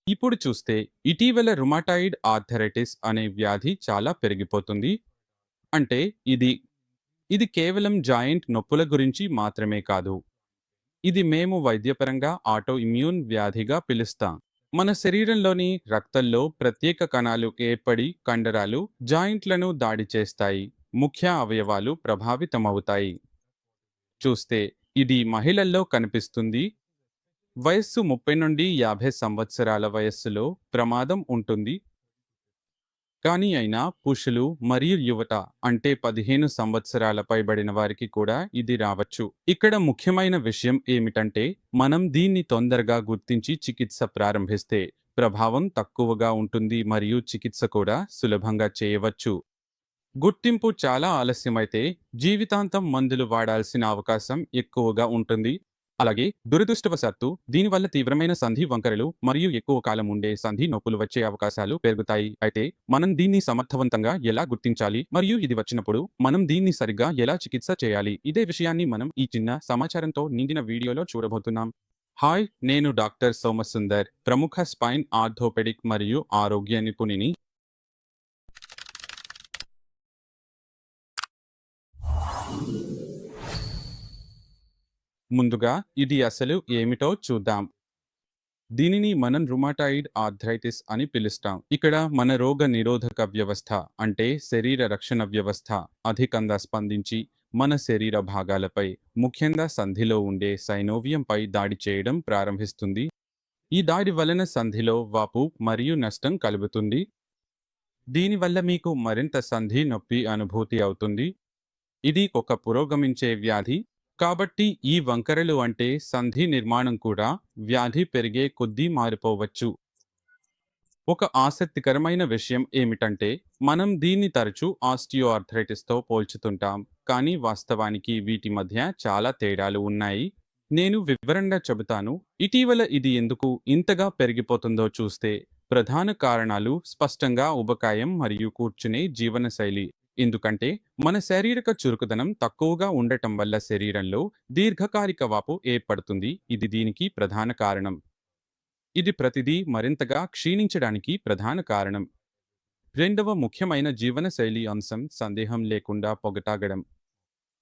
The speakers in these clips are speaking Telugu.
ఇప్పుడు చూస్తే ఇటీవల రుమాటాయిడ్ ఆర్థరైటిస్ అనే వ్యాధి చాలా పెరిగిపోతుంది. అంటే ఇది ఇది కేవలం జాయింట్ నొప్పుల గురించి మాత్రమే కాదు. ఇది మేము వైద్యపరంగా ఆటో ఇమ్యూన్ వ్యాధిగా పిలుస్తాం. మన శరీరంలోని రక్తంలో ప్రత్యేక కణాలు ఏర్పడి కండరాలు, జాయింట్లను దాడి చేస్తాయి. ముఖ్య అవయవాలు ప్రభావితమవుతాయి. చూస్తే ఇది మహిళల్లో కనిపిస్తుంది. వయస్సు 30 నుండి 50 సంవత్సరాల వయస్సులో ప్రమాదం ఉంటుంది. కానీ అయినా పురుషులు మరియు యువత అంటే 15 సంవత్సరాల పైబడిన వారికి కూడా ఇది రావచ్చు. ఇక్కడ ముఖ్యమైన విషయం ఏమిటంటే మనం దీన్ని తొందరగా గుర్తించి చికిత్స ప్రారంభిస్తే ప్రభావం తక్కువగా ఉంటుంది మరియు చికిత్స కూడా సులభంగా చేయవచ్చు. గుర్తింపు చాలా ఆలస్యమైతే జీవితాంతం మందులు వాడాల్సిన అవకాశం ఎక్కువగా ఉంటుంది. అలాగే దురదృష్టవశాత్తు దీనివల్ల తీవ్రమైన సంధి వంకరలు మరియు ఎక్కువ కాలం ఉండే సంధి నొప్పులు వచ్చే అవకాశాలు పెరుగుతాయి. అయితే మనం దీన్ని సమర్థవంతంగా ఎలా గుర్తించాలి మరియు ఇది వచ్చినప్పుడు మనం దీన్ని సరిగ్గా ఎలా చికిత్స చేయాలి, ఇదే విషయాన్ని మనం ఈ చిన్న సమాచారంతో నిండిన వీడియోలో చూడబోతున్నాం. హాయ్, నేను డాక్టర్ సోమసుందర్, ప్రముఖ స్పైన్ ఆర్థోపెడిక్ మరియు ఆరోగ్య నిపుణుని. ముందుగా ఇది అసలు ఏమిటో చూద్దాం. దీనిని మనం రుమాటాయిడ్ ఆర్థరైటిస్ అని పిలుస్తాం. ఇక్కడ మన రోగ నిరోధక వ్యవస్థ అంటే శరీర రక్షణ వ్యవస్థ అధికంగా స్పందించి మన శరీర భాగాలపై, ముఖ్యంగా సంధిలో ఉండే సైనోవియంపై దాడి చేయడం ప్రారంభిస్తుంది. ఈ దాడి వలన సంధిలో వాపు మరియు నష్టం కలుగుతుంది. దీనివల్ల మీకు మరింత సంధి నొప్పి అనుభూతి అవుతుంది. ఇది ఒక పురోగమించే వ్యాధి. కాబట్టి ఈ వంకరలు అంటే సంధి నిర్మాణం కూడా వ్యాధి పెరిగే కొద్దీ మారిపోవచ్చు. ఒక ఆసక్తికరమైన విషయం ఏమిటంటే మనం దీన్ని తరచూ ఆస్టియోఆర్థరైటిస్తో పోల్చుతుంటాం, కానీ వాస్తవానికి వీటి మధ్య చాలా తేడాలు ఉన్నాయి. నేను వివరంగా చెబుతాను. ఇటీవల ఇది ఎందుకు ఇంతగా పెరిగిపోతుందో చూస్తే ప్రధాన కారణాలు స్పష్టంగా ఉబకాయం మరియు కూర్చునే జీవనశైలి. ఎందుకంటే మన శారీరక చురుకుదనం తక్కువగా ఉండటం వల్ల శరీరంలో దీర్ఘకాలిక వాపు ఏర్పడుతుంది. ఇది దీనికి ప్రధాన కారణం. ఇది ప్రతిదీ మరింతగా క్షీణించడానికి ప్రధాన కారణం. రెండవ ముఖ్యమైన జీవనశైలి అంశం సందేహం లేకుండా పొగ తాగడం.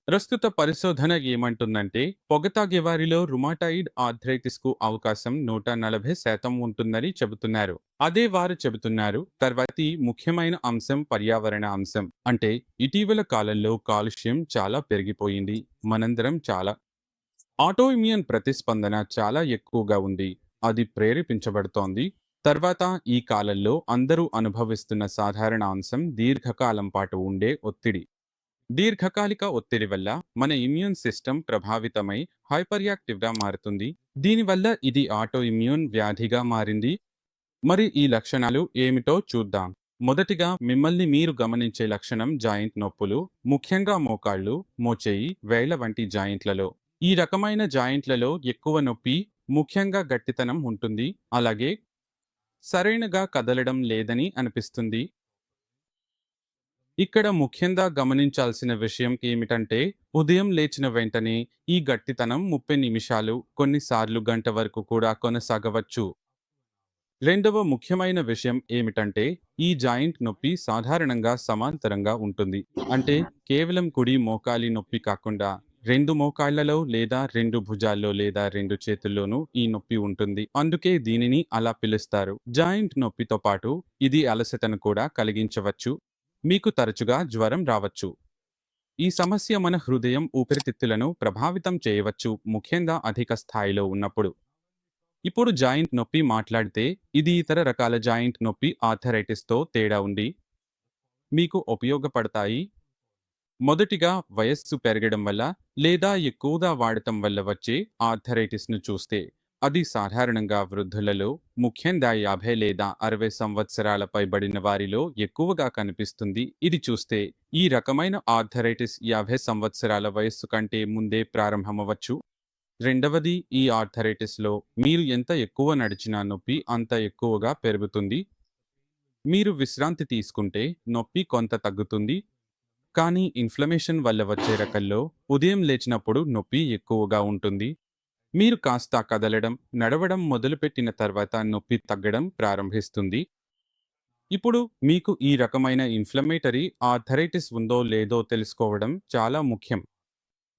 ప్రస్తుత పరిశోధన ఏమంటుందంటే పొగ తాగేవారిలో రుమాటాయిడ్ ఆర్థరైటిస్కు అవకాశం 140% ఉంటుందని చెబుతున్నారు. అదే వారు చెబుతున్నారు. తర్వాతి ముఖ్యమైన అంశం పర్యావరణ అంశం. అంటే ఇటీవల కాలంలో కాలుష్యం చాలా పెరిగిపోయింది. మనందరం చాలా ఆటోఇమ్యూన్ ప్రతిస్పందన చాలా ఎక్కువగా ఉంది. అది ప్రేరేపించబడుతోంది. తర్వాత ఈ కాలంలో అందరూ అనుభవిస్తున్న సాధారణ అంశం దీర్ఘకాలం పాటు ఉండే ఒత్తిడి. దీర్ఘకాలిక ఒత్తిడి వల్ల మన ఇమ్యూన్ సిస్టమ్ ప్రభావితమై హైపర్యాక్టివ్గా మారుతుంది. దీనివల్ల ఇది ఆటో ఇమ్యూన్ వ్యాధిగా మారింది. మరి ఈ లక్షణాలు ఏమిటో చూద్దాం. మొదటిగా మిమ్మల్ని మీరు గమనించే లక్షణం జాయింట్ నొప్పులు, ముఖ్యంగా మోకాళ్ళు, మోచేయి, వేళ్ల వంటి జాయింట్లలో. ఈ రకమైన జాయింట్లలో ఎక్కువ నొప్పి, ముఖ్యంగా గట్టితనం ఉంటుంది. అలాగే సరైనగా కదలడం లేదని అనిపిస్తుంది. ఇక్కడ ముఖ్యంగా గమనించాల్సిన విషయం ఏమిటంటే ఉదయం లేచిన వెంటనే ఈ గట్టితనం 30 నిమిషాలు, కొన్నిసార్లు గంట వరకు కూడా కొనసాగవచ్చు. రెండవ ముఖ్యమైన విషయం ఏమిటంటే ఈ జాయింట్ నొప్పి సాధారణంగా సమాంతరంగా ఉంటుంది. అంటే కేవలం కుడి మోకాలి నొప్పి కాకుండా రెండు మోకాళ్లలో లేదా రెండు భుజాల్లో లేదా రెండు చేతుల్లోనూ ఈ నొప్పి ఉంటుంది. అందుకే దీనిని అలా పిలుస్తారు. జాయింట్ నొప్పితో పాటు ఇది అలసటను కూడా కలిగించవచ్చు. మీకు తరచుగా జ్వరం రావచ్చు. ఈ సమస్య మన హృదయం, ఊపిరితిత్తులను ప్రభావితం చేయవచ్చు, ముఖ్యంగా అధిక స్థాయిలో ఉన్నప్పుడు. ఇప్పుడు జాయింట్ నొప్పి మాట్లాడితే ఇది ఇతర రకాల జాయింట్ నొప్పి ఆర్థరైటిస్తో తేడా ఉంది. మీకు ఉపయోగపడతాయి. మొదటిగా వయస్సు పెరగడం వల్ల లేదా ఎక్కువగా వాడటం వల్ల వచ్చే ఆర్థరైటిస్ను చూస్తే అది సాధారణంగా వృద్ధులలో, ముఖ్యంగా 50 లేదా 60 సంవత్సరాల పైబడిన వారిలో ఎక్కువగా కనిపిస్తుంది. ఇది చూస్తే ఈ రకమైన ఆర్థరైటిస్ 50 సంవత్సరాల వయస్సు కంటే ముందే ప్రారంభమవచ్చు. రెండవది, ఈ ఆర్థరైటిస్లో మీరు ఎంత ఎక్కువ నడిచినా నొప్పి అంత ఎక్కువగా పెరుగుతుంది. మీరు విశ్రాంతి తీసుకుంటే నొప్పి కొంత తగ్గుతుంది. కానీ ఇన్ఫ్లమేషన్ వల్ల వచ్చే రకంలో ఉదయం లేచినప్పుడు నొప్పి ఎక్కువగా ఉంటుంది. మీరు కాస్త కదలడం, నడవడం మొదలుపెట్టిన తర్వాత నొప్పి తగ్గడం ప్రారంభిస్తుంది. ఇప్పుడు మీకు ఈ రకమైన ఇన్‌ఫ్లమేటరీ ఆర్థరైటిస్ ఉందో లేదో తెలుసుకోవడం చాలా ముఖ్యం.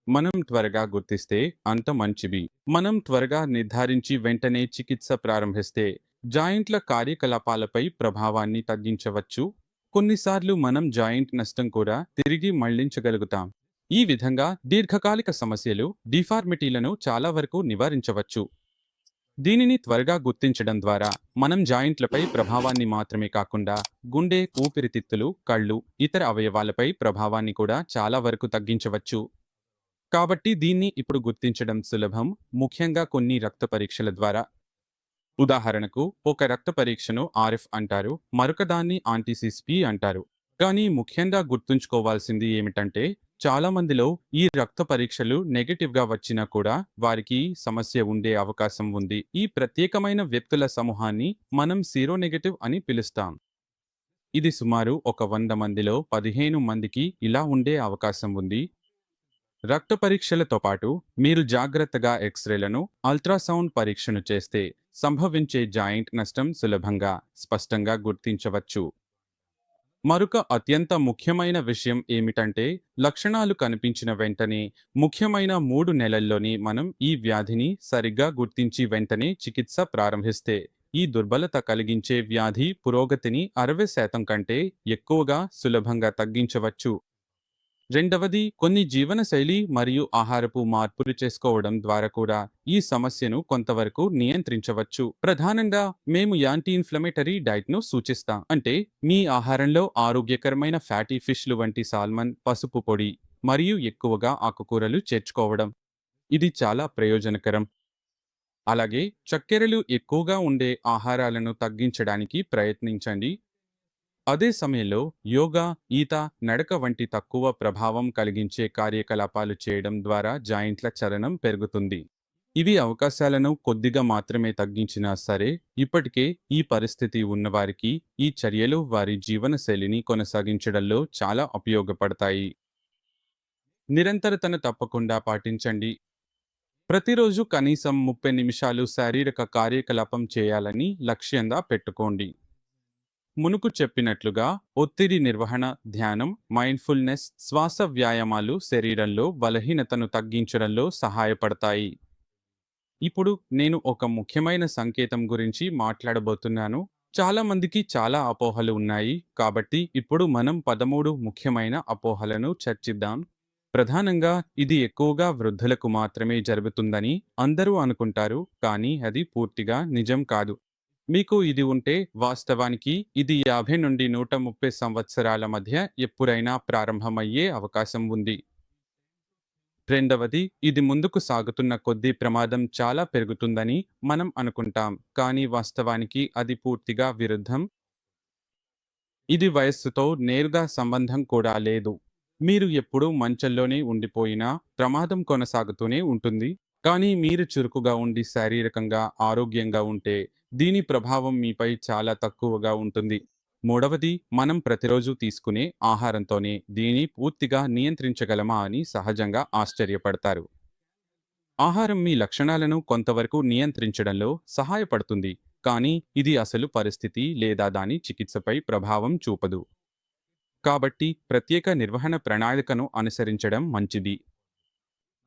మనం త్వరగా గుర్తిస్తే అంత మంచిది. మనం త్వరగా నిర్ధారించి వెంటనే చికిత్స ప్రారంభిస్తే జాయింట్ల కార్యకలాపాలపై ప్రభావాన్ని తగ్గించవచ్చు. కొన్నిసార్లు మనం జాయింట్ నష్టం కూడా తిరిగి మళ్లించగలుగుతాం. ఈ విధంగా దీర్ఘకాలిక సమస్యలు, డిఫార్మిటీలను చాలా వరకు నివారించవచ్చు. దీనిని త్వరగా గుర్తించడం ద్వారా మనం జాయింట్లపై ప్రభావాన్ని మాత్రమే కాకుండా గుండె, ఊపిరితిత్తులు, కళ్ళు, ఇతర అవయవాలపై ప్రభావాన్ని కూడా చాలా వరకు తగ్గించవచ్చు. కాబట్టి దీన్ని ఇప్పుడు గుర్తించడం సులభం, ముఖ్యంగా కొన్ని రక్త పరీక్షల ద్వారా. ఉదాహరణకు, ఒక రక్త పరీక్షను ఆర్ఎఫ్ అంటారు, మరొక దాన్ని ఆంటీసీస్పీ అంటారు. కానీ ముఖ్యంగా గుర్తుంచుకోవాల్సింది ఏమిటంటే, చాలా మందిలో ఈ రక్త పరీక్షలు నెగెటివ్‌గా వచ్చినా కూడా వారికి సమస్య ఉండే అవకాశం ఉంది. ఈ ప్రత్యేకమైన వ్యక్తుల సమూహాన్ని మనం సీరోనెగటివ్ అని పిలుస్తాం. ఇది సుమారు ఒక 100 మందిలో 15 మందికి ఇలా ఉండే అవకాశం ఉంది. రక్త పరీక్షలతో పాటు మీరు జాగ్రత్తగా ఎక్స్‌రేలను, అల్ట్రాసౌండ్ పరీక్షను చేస్తే సంభవించే జాయింట్ నష్టం సులభంగా, స్పష్టంగా గుర్తించవచ్చు. మరొక అత్యంత ముఖ్యమైన విషయం ఏమిటంటే, లక్షణాలు కనిపించిన వెంటనే ముఖ్యమైన 3 నెలల్లోనే మనం ఈ వ్యాధిని సరిగ్గా గుర్తించి వెంటనే చికిత్స ప్రారంభిస్తే ఈ దుర్బలత కలిగించే వ్యాధి పురోగతిని 60% కంటే ఎక్కువగా సులభంగా తగ్గించవచ్చు. రెండవది, కొన్ని జీవనశైలి మరియు ఆహారపు మార్పులు చేసుకోవడం ద్వారా కూడా ఈ సమస్యను కొంతవరకు నియంత్రించవచ్చు. ప్రధానంగా మేము యాంటీ ఇన్‌ఫ్లమేటరీ డైట్‌ను సూచిస్తాం. అంటే మీ ఆహారంలో ఆరోగ్యకరమైన ఫ్యాటీ ఫిష్‌లు వంటి సాల్మన్, పసుపు పొడి మరియు ఎక్కువగా ఆకుకూరలు చేర్చుకోవడం. ఇది చాలా ప్రయోజనకరం. అలాగే చక్కెరలు ఎక్కువగా ఉండే ఆహారాలను తగ్గించడానికి ప్రయత్నించండి. అదే సమయంలో యోగా, ఈత, నడక వంటి తక్కువ ప్రభావం కలిగించే కార్యకలాపాలు చేయడం ద్వారా జాయింట్ల చలనం పెరుగుతుంది. ఇవి అవకాశాలను కొద్దిగా మాత్రమే తగ్గించినా సరే, ఇప్పటికే ఈ పరిస్థితి ఉన్నవారికి ఈ చర్యలు వారి జీవనశైలిని కొనసాగించడంలో చాలా ఉపయోగపడతాయి. నిరంతరతను తప్పకుండా పాటించండి. ప్రతిరోజు కనీసం 30 నిమిషాలు శారీరక కార్యకలాపం చేయాలని లక్ష్యంగా పెట్టుకోండి. మునుపు చెప్పినట్లుగా ఒత్తిడి నిర్వహణ, ధ్యానం, మైండ్‌ఫుల్‌నెస్, శ్వాస వ్యాయామాలు శరీరంలో బలహీనతను తగ్గించడంలో సహాయపడతాయి. ఇప్పుడు నేను ఒక ముఖ్యమైన సంకేతం గురించి మాట్లాడబోతున్నాను. చాలా మందికి చాలా అపోహలు ఉన్నాయి. కాబట్టి ఇప్పుడు మనం 13 ముఖ్యమైన అపోహలను చర్చిద్దాం. ప్రధానంగా ఇది ఎక్కువగా వృద్ధులకు మాత్రమే జరుగుతుందని అందరూ అనుకుంటారు, కానీ అది పూర్తిగా నిజం కాదు. మీకు ఇది ఉంటే వాస్తవానికి ఇది 50 నుండి 130 సంవత్సరాల మధ్య ఎప్పుడైనా ప్రారంభమయ్యే అవకాశం ఉంది. రెండవది, ఇది ముందుకు సాగుతున్న కొద్దీ ప్రమాదం చాలా పెరుగుతుందని మనం అనుకుంటాం, కానీ వాస్తవానికి అది పూర్తిగా విరుద్ధం. ఇది వయస్సుతో నేరుగా సంబంధం కూడా లేదు. మీరు ఎప్పుడూ మంచంలోనే ఉండిపోయినా ప్రమాదం కొనసాగుతూనే ఉంటుంది. కానీ మీరు చురుకుగా ఉండి శారీరకంగా ఆరోగ్యంగా ఉంటే దీని ప్రభావం మీపై చాలా తక్కువగా ఉంటుంది. మూడవది, మనం ప్రతిరోజు తీసుకునే ఆహారంతోనే దీన్ని పూర్తిగా నియంత్రించగలమా అని సహజంగా ఆశ్చర్యపడతారు. ఆహారం మీ లక్షణాలను కొంతవరకు నియంత్రించడంలో సహాయపడుతుంది, కానీ ఇది అసలు పరిస్థితి లేదా దాని చికిత్సపై ప్రభావం చూపదు. కాబట్టి ప్రత్యేక నిర్వహణ ప్రణాళికను అనుసరించడం మంచిది.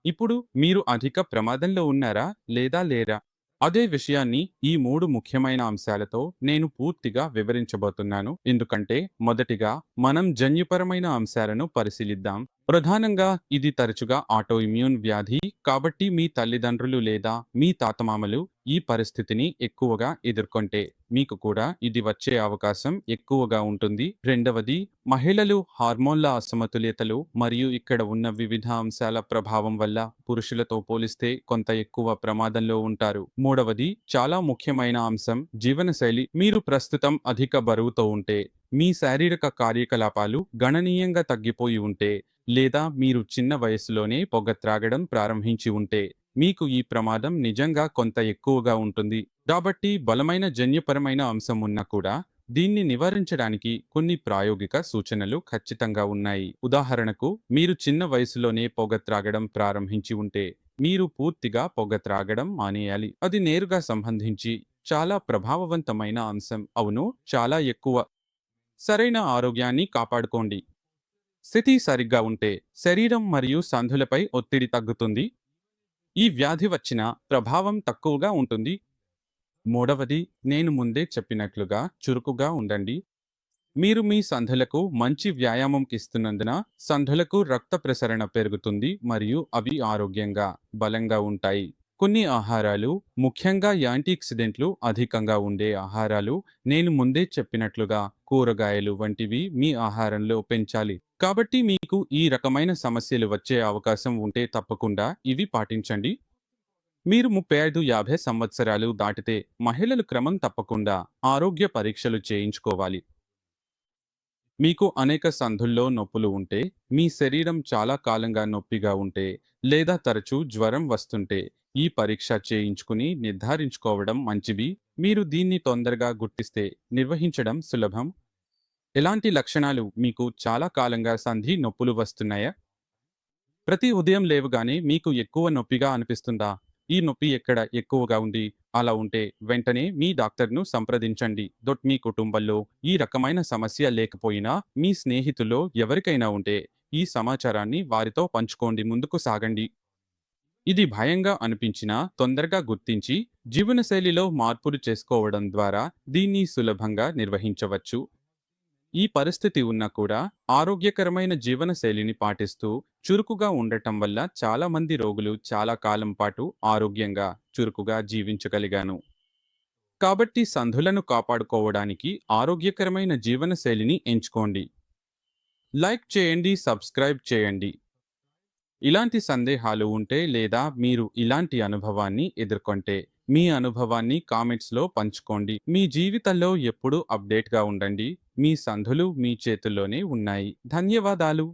ఇప్పుడు మీరు అధిక ప్రమాదంలో ఉన్నారా లేదా లేరా? అదే విషయాన్ని ఈ 3 ముఖ్యమైన అంశాలతో నేను పూర్తిగా వివరించబోతున్నాను. ఎందుకంటే మొదటిగా మనం జన్యుపరమైన అంశాలను పరిశీలిద్దాం. ప్రధానంగా ఇది తరచుగా ఆటోఇమ్యూన్ వ్యాధి, కాబట్టి మీ తల్లిదండ్రులు లేదా మీ తాతమామలు ఈ పరిస్థితిని ఎక్కువగా ఎదుర్కొంటే మీకు కూడా ఇది వచ్చే అవకాశం ఎక్కువగా ఉంటుంది. రెండవది, మహిళలు హార్మోన్ల అసమతుల్యతలు మరియు ఇక్కడ ఉన్న వివిధ అంశాల ప్రభావం వల్ల పురుషులతో పోలిస్తే కొంత ఎక్కువ ప్రమాదంలో ఉంటారు. మూడవది, చాలా ముఖ్యమైన అంశం జీవనశైలి. మీరు ప్రస్తుతం అధిక బరువుతో ఉంటే, మీ శారీరక కార్యకలాపాలు గణనీయంగా తగ్గిపోయి ఉంటే, లేదా మీరు చిన్న వయసులోనే పొగ త్రాగడం ప్రారంభించి ఉంటే, మీకు ఈ ప్రమాదం నిజంగా కొంత ఎక్కువగా ఉంటుంది. కాబట్టి బలమైన జన్యుపరమైన అంశం ఉన్నా కూడా దీన్ని నివారించడానికి కొన్ని ప్రాయోగిక సూచనలు ఖచ్చితంగా ఉన్నాయి. ఉదాహరణకు, మీరు చిన్న వయసులోనే పొగ త్రాగడం ప్రారంభించి ఉంటే, మీరు పూర్తిగా పొగ త్రాగడం మానేయాలి. అది నేరుగా సంబంధించి చాలా ప్రభావవంతమైన అంశం. అవును, చాలా ఎక్కువ. సరైన ఆరోగ్యాన్ని కాపాడుకోండి. స్థితి సరిగ్గా ఉంటే శరీరం మరియు సంధులపై ఒత్తిడి తగ్గుతుంది. ఈ వ్యాధి వచ్చిన ప్రభావం తక్కువగా ఉంటుంది. మూడవది, నేను ముందే చెప్పినట్లుగా చురుకుగా ఉండండి. మీరు మీ సంధులకు మంచి వ్యాయామం ఇస్తున్నందున సంధులకు రక్త ప్రసరణ పెరుగుతుంది మరియు అవి ఆరోగ్యంగా, బలంగా ఉంటాయి. కొన్ని ఆహారాలు, ముఖ్యంగా యాంటీఆక్సిడెంట్లు అధికంగా ఉండే ఆహారాలు, నేను ముందే చెప్పినట్లుగా కూరగాయలు వంటివి మీ ఆహారంలో పెంచాలి. కాబట్టి మీకు ఈ రకమైన సమస్యలు వచ్చే అవకాశం ఉంటే తప్పకుండా ఇవి పాటించండి. మీరు 35-50 సంవత్సరాలు దాటితే మహిళలు క్రమం తప్పకుండా ఆరోగ్య పరీక్షలు చేయించుకోవాలి. మీకు అనేక సందుల్లో నొప్పులు ఉంటే, మీ శరీరం చాలా కాలంగా నొప్పిగా ఉంటే, లేదా తరచూ జ్వరం వస్తుంటే, ఈ పరీక్ష చేయించుకుని నిర్ధారించుకోవడం మంచిది. మీరు దీన్ని తొందరగా గుర్తిస్తే నిర్వహించడం సులభం. ఎలాంటి లక్షణాలు మీకు చాలా కాలంగా సంధి నొప్పులు వస్తున్నాయా? ప్రతి ఉదయం లేవగానే మీకు ఎక్కువ నొప్పిగా అనిపిస్తుందా? ఈ నొప్పి ఎక్కడ ఎక్కువగా ఉంది? అలా ఉంటే వెంటనే మీ డాక్టర్‌ను సంప్రదించండి. మీ కుటుంబంలో ఈ రకమైన సమస్య లేకపోయినా మీ స్నేహితుల్లో ఎవరికైనా ఉంటే ఈ సమాచారాన్ని వారితో పంచుకోండి. ముందుకు సాగండి. ఇది భయంగా అనిపించినా తొందరగా గుర్తించి జీవనశైలిలో మార్పులు చేసుకోవడం ద్వారా దీన్ని సులభంగా నిర్వహించవచ్చు. ఈ పరిస్థితి ఉన్నా కూడా ఆరోగ్యకరమైన జీవనశైలిని పాటిస్తూ చురుకుగా ఉండటం వల్ల చాలా మంది రోగులు చాలా కాలం పాటు ఆరోగ్యంగా, చురుకుగా జీవించగలిగాను. కాబట్టి సంధులను కాపాడుకోవడానికి ఆరోగ్యకరమైన జీవనశైలిని ఎంచుకోండి. లైక్ చేయండి, సబ్స్క్రైబ్ చేయండి. ఇలాంటి సందేహాలు ఉంటే లేదా మీరు ఇలాంటి అనుభవాన్ని ఎదుర్కొంటే మీ అనుభవాన్ని కామెంట్స్‌లో పంచుకోండి. మీ జీవితంలో ఎప్పుడూ అప్డేట్‌గా ఉండండి. మీ సంధులు మీ చేతుల్లోనే ఉన్నాయి. ధన్యవాదాలు.